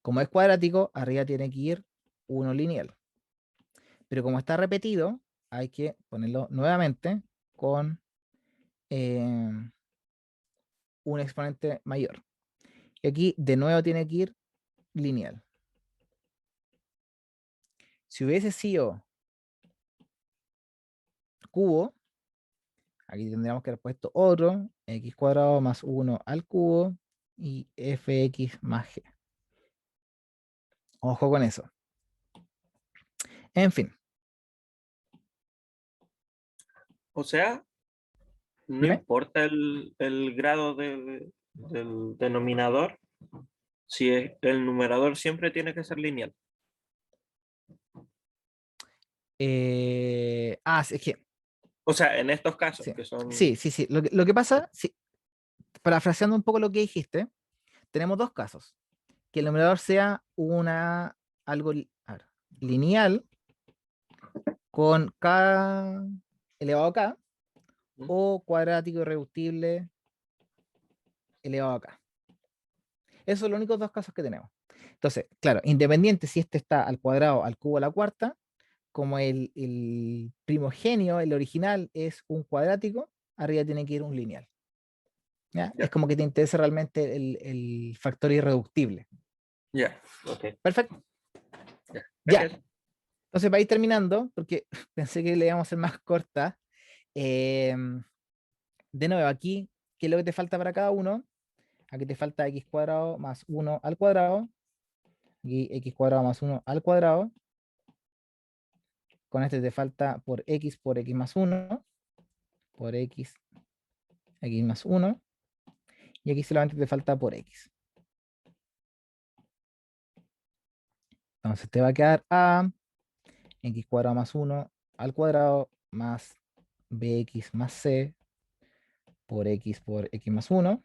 Como es cuadrático, arriba tiene que ir 1 lineal. Pero como está repetido, hay que ponerlo nuevamente con un exponente mayor. Y aquí de nuevo tiene que ir lineal. Si hubiese sido cubo, aquí tendríamos que haber puesto otro, x cuadrado más 1 al cubo y fx más g. Ojo con eso. En fin. O sea, no Dime. importa el grado del denominador, si el numerador siempre tiene que ser lineal. Sí, es que O sea, en estos casos, sí, que son... sí. Lo que pasa, sí, parafraseando un poco lo que dijiste, tenemos dos casos. Que el numerador sea algo a ver, lineal con k elevado a k o cuadrático irreductible elevado a k. Esos son los únicos dos casos que tenemos. Entonces, claro, independiente si este está al cuadrado, al cubo, a la cuarta, como el primogenio, el original, es un cuadrático, arriba tiene que ir un lineal. ¿Ya? Ya. Es como que te interesa realmente el factor irreductible. Ya, ok. Perfecto. Ya. Ya. Gracias. Entonces, para ir terminando, porque pensé que le íbamos a hacer más corta, de nuevo, aquí, ¿qué es lo que te falta para cada uno? Aquí te falta x cuadrado más 1 al cuadrado, y x cuadrado más 1 al cuadrado. Con este te falta por x más 1, por x más 1, y aquí solamente te falta por x. Entonces te va a quedar a x cuadrado más 1 al cuadrado más bx más c por x más 1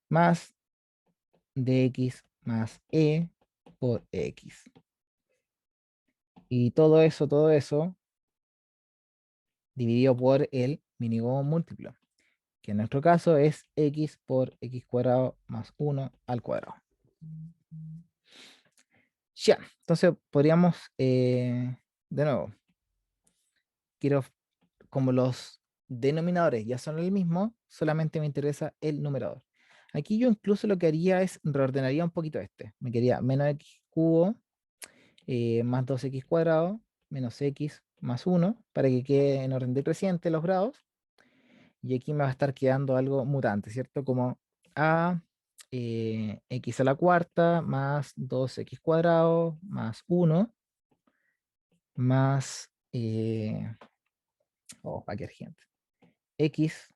más dx más e por x. Y todo eso dividido por el mínimo múltiplo, que en nuestro caso es x por x cuadrado más 1 al cuadrado. Ya, entonces podríamos, de nuevo, quiero, como los denominadores ya son el mismo, solamente me interesa el numerador. Aquí yo incluso lo que haría es reordenaría un poquito este. Me quedaría menos x cubo más 2x cuadrado menos x más 1 para que quede en orden decreciente los grados. Y aquí me va a estar quedando algo mutante, ¿cierto? Como a x a la cuarta más 2x cuadrado más 1 más, cualquier gente, x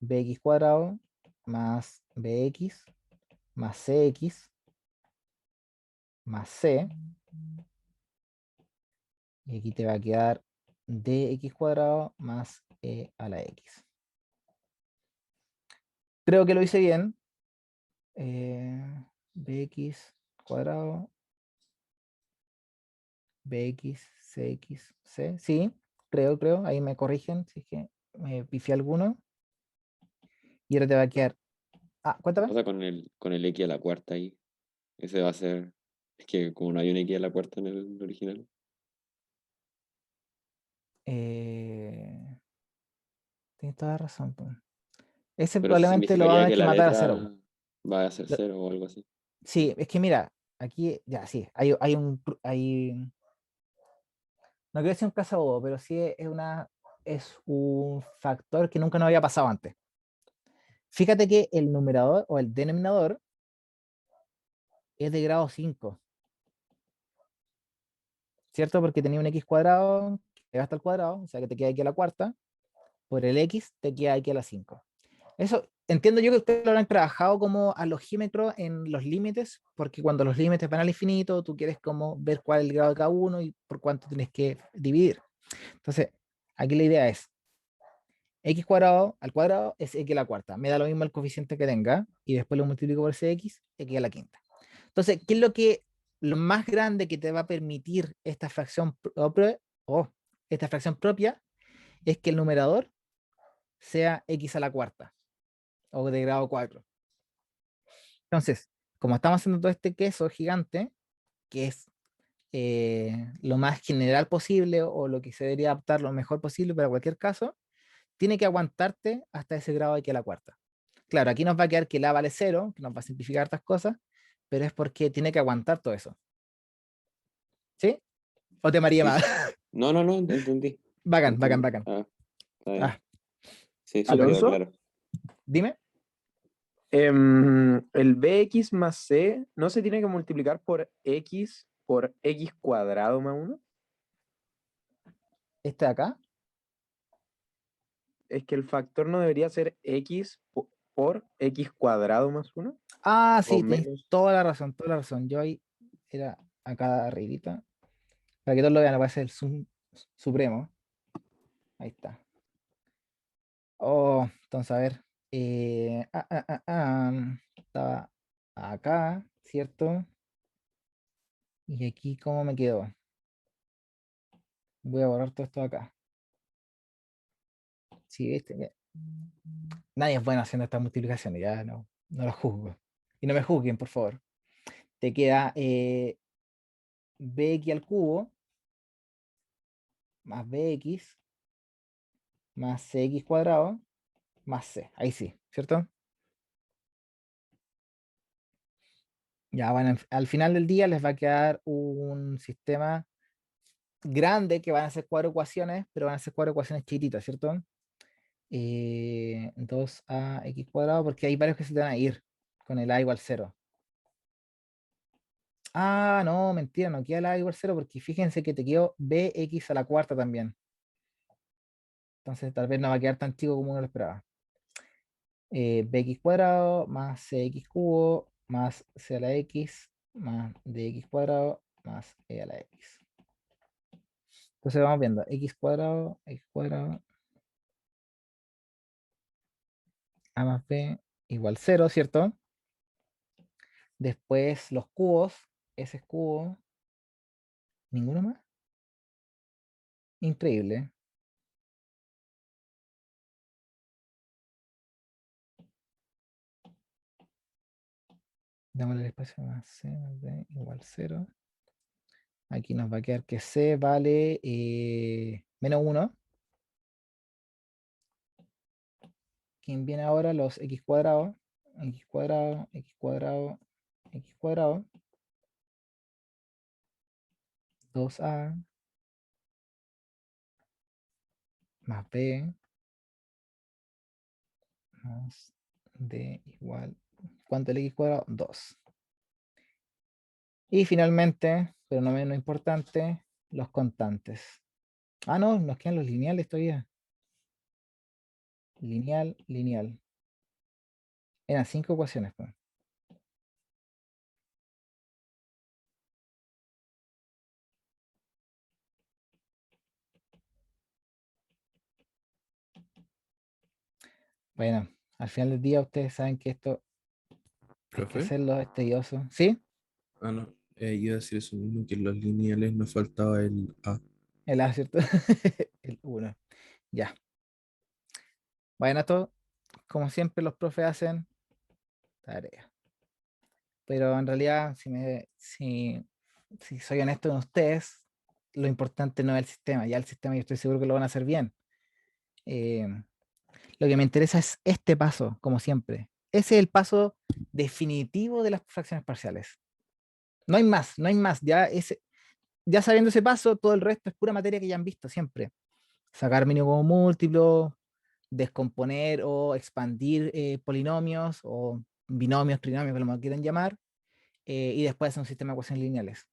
bx cuadrado más bx más cx más c, y aquí te va a quedar dx cuadrado más e a la x. Creo que lo hice bien. Bx cuadrado bx cx c, sí, creo, ahí me corrigen si es que me pifié alguno. Y ahora te va a quedar, ¿Qué cuéntame. pasa con el X a la cuarta ahí? Ese va a ser. Es que como no hay un X a la cuarta en el original. Tienes toda la razón, po. Ese Pero eso probablemente lo van a significaría tener que que la matar a letra cero. va a ser Lo- cero o algo así. Sí, es que mira, aquí ya sí, no quiero decir un casabobo, pero sí es un factor que nunca nos había pasado antes. Fíjate que el numerador o el denominador es de grado 5, ¿cierto? Porque tenía un x cuadrado que va hasta el cuadrado, o sea que te queda aquí a la cuarta, por el x te queda aquí a la 5. Eso entiendo yo que ustedes lo habrán trabajado como alogímetro en los límites, porque cuando los límites van al infinito, tú quieres como ver cuál es el grado de cada uno y por cuánto tienes que dividir. Entonces, aquí la idea es x cuadrado al cuadrado es x a la cuarta. Me da lo mismo el coeficiente que tenga y después lo multiplico por ese x a la quinta. Entonces, ¿qué es lo más grande que te va a permitir esta fracción propia, esta fracción propia? Es que el numerador sea x a la cuarta o de grado 4. Entonces, como estamos haciendo todo este queso gigante, que es lo más general posible o lo que se debería adaptar lo mejor posible para cualquier caso, tiene que aguantarte hasta ese grado de que a la cuarta. Claro, aquí nos va a quedar que la vale 0, que nos va a simplificar estas cosas, pero es porque tiene que aguantar todo eso. ¿Sí? ¿O te maría Sí, más? sí. No, entendí. Bacán, bacán, Entendí. bacán. Ah, está bien. Ah, Sí, eso me súper. quedó Alonso, claro. Dime. el bx más c no se tiene que multiplicar por x cuadrado más 1. Este de acá. Es que el factor no debería ser x por x cuadrado más 1 Ah, o sí, tienes menos. toda la razón, toda la razón. Yo ahí era acá arribita. Para que todos lo vean, aparece el zoom supremo. Ahí está. Oh, entonces a ver. Estaba acá, ¿cierto? Y aquí, ¿cómo me quedó? Voy a borrar todo esto de acá. Sí, ¿viste? Nadie es bueno haciendo estas multiplicaciones, ya no lo juzgo. Y no me juzguen, por favor. Te queda bx al cubo más bx más cx cuadrado más c. Ahí sí, ¿cierto? Ya, bueno, al final del día les va a quedar un sistema grande que van a ser 4 ecuaciones, pero van a ser 4 ecuaciones chiquititas, ¿cierto? 2ax cuadrado, porque hay varios que se te van a ir con el a igual 0. Ah, no, mentira, no queda el a igual 0 porque fíjense que te quedó bx a la cuarta también. Entonces tal vez no va a quedar tan chico como uno lo esperaba. Bx cuadrado más cx cubo más c a la x más dx cuadrado más e a la x. Entonces vamos viendo x cuadrado, a más b igual 0, ¿cierto? Después los cubos, s es cubo, ninguno más. Increíble. Démosle el espacio más c más d igual 0. Aquí nos va a quedar que c vale menos 1. ¿Quién viene ahora? Los x cuadrados. X cuadrado, x cuadrado, x cuadrado. 2a más b más d igual. ¿Cuánto es el x cuadrado? 2. Y finalmente, pero no menos importante, los constantes. Ah, no, nos quedan los lineales todavía. Lineal, lineal. Eran 5 ecuaciones, pues. Bueno, al final del día ustedes saben que esto hay que ¿Profe? hacerlo, es tedioso. ¿Sí? Ah, no. Iba a decir eso mismo, que en los lineales nos faltaba el A. El A, ¿cierto? El 1. Ya. Bueno, esto, como siempre los profes hacen tarea. Pero en realidad, si soy honesto con ustedes, lo importante no es el sistema. Ya el sistema yo estoy seguro que lo van a hacer bien. Eh, lo que me interesa es este paso, como siempre. Ese es el paso definitivo de las fracciones parciales. No hay más, no hay más. Ya sabiendo ese paso, todo el resto es pura materia que ya han visto siempre. Sacar mínimo como múltiplo, descomponer o expandir polinomios o binomios, trinomios, como lo quieran llamar, y después hacer un sistema de ecuaciones lineales.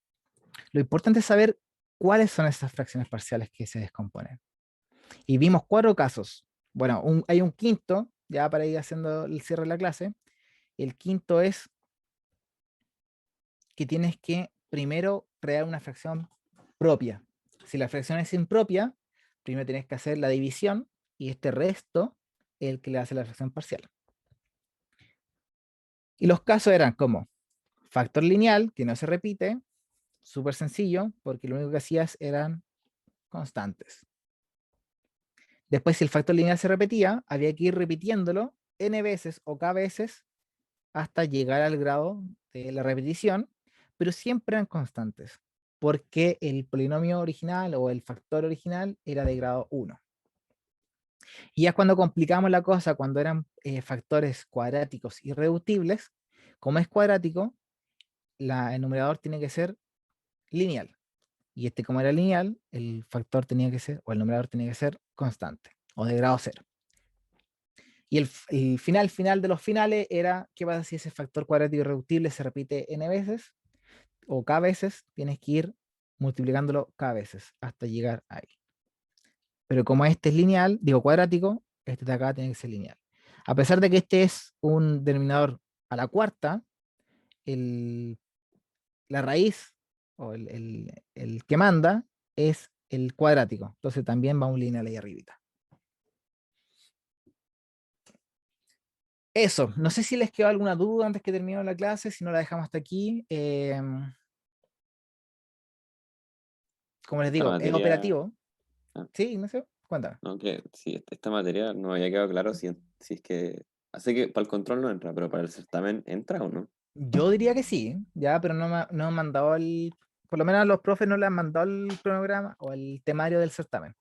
Lo importante es saber cuáles son esas fracciones parciales que se descomponen. Y vimos 4 casos. Bueno, hay un quinto, ya para ir haciendo el cierre de la clase. El quinto es que tienes que primero crear una fracción propia. Si la fracción es impropia, primero tienes que hacer la división y este resto es el que le hace la fracción parcial. Y los casos eran como factor lineal, que no se repite, súper sencillo, porque lo único que hacías eran constantes. Después, si el factor lineal se repetía, había que ir repitiéndolo n veces o k veces hasta llegar al grado de la repetición, pero siempre eran constantes, porque el polinomio original o el factor original era de grado 1. Y ya cuando complicamos la cosa, cuando eran factores cuadráticos irreductibles, como es cuadrático, el numerador tiene que ser lineal. Y como era lineal, el factor tenía que ser, o el numerador tenía que ser constante, o de grado 0. Y el final de los finales era, ¿qué pasa si ese factor cuadrático irreductible se repite n veces? O k veces, tienes que ir multiplicándolo k veces hasta llegar ahí. Pero como este es lineal, digo cuadrático, este de acá tiene que ser lineal. A pesar de que este es un denominador a la cuarta, la raíz o el que manda es el cuadrático. Entonces también va un lineal ahí arribita. Eso, no sé si les quedó alguna duda antes que termine la clase, si no la dejamos hasta aquí. Como les Esta digo, es materia, operativo. ah, Sí, no sé, cuéntame. no, que sí, esta materia no había quedado claro si es que, así que para el control no entra, pero para el certamen entra o no. Yo diría que sí, ya, pero no han mandado por lo menos a los profes no le han mandado el cronograma o el temario del certamen,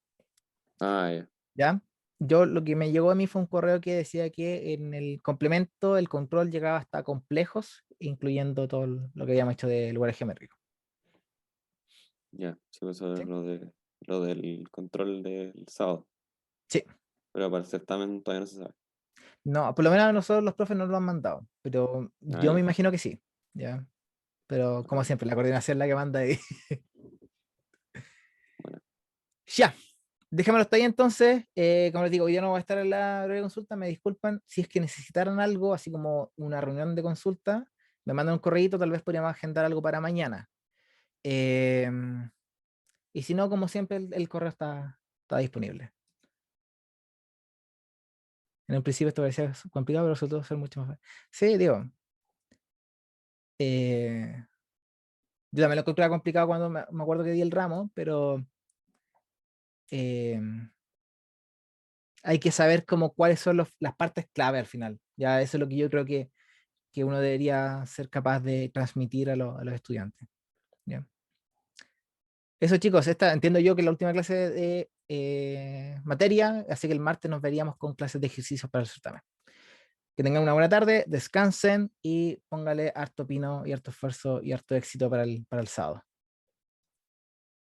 Ah, ya. ¿ya? Yo lo que me llegó a mí fue un correo que decía que en el complemento el control llegaba hasta complejos, incluyendo todo lo que habíamos hecho de lugares geométricos. Ya, sí, pues eso ¿Sí? es lo del control del sábado. Sí. Pero para el certamen todavía no se sabe. No, por lo menos a nosotros los profes no lo han mandado, pero Ah, yo me ya. imagino que sí, ¿ya? Pero como Ah, siempre, la coordinación es la que manda ahí. bueno. Ya, déjamelo hasta ahí entonces. Como les digo, hoy ya no voy a estar en la breve consulta, me disculpan. Si es que necesitaran algo, así como una reunión de consulta, me mandan un correíto, tal vez podríamos agendar algo para mañana. Y si no, como siempre, el correo está disponible. En un principio esto parecía complicado, pero resultó ser mucho más fácil. Sí, digo. Yo también lo encontraba complicado cuando me acuerdo que di el ramo, pero hay que saber como cuáles son las partes clave al final. Ya eso es lo que yo creo que uno debería ser capaz de transmitir a los estudiantes. ¿Ya? Eso chicos, entiendo yo que es la última clase de materia, así que el martes nos veríamos con clases de ejercicios para el certamen. Que tengan una buena tarde, descansen y póngale harto pino y harto esfuerzo y harto éxito para el sábado.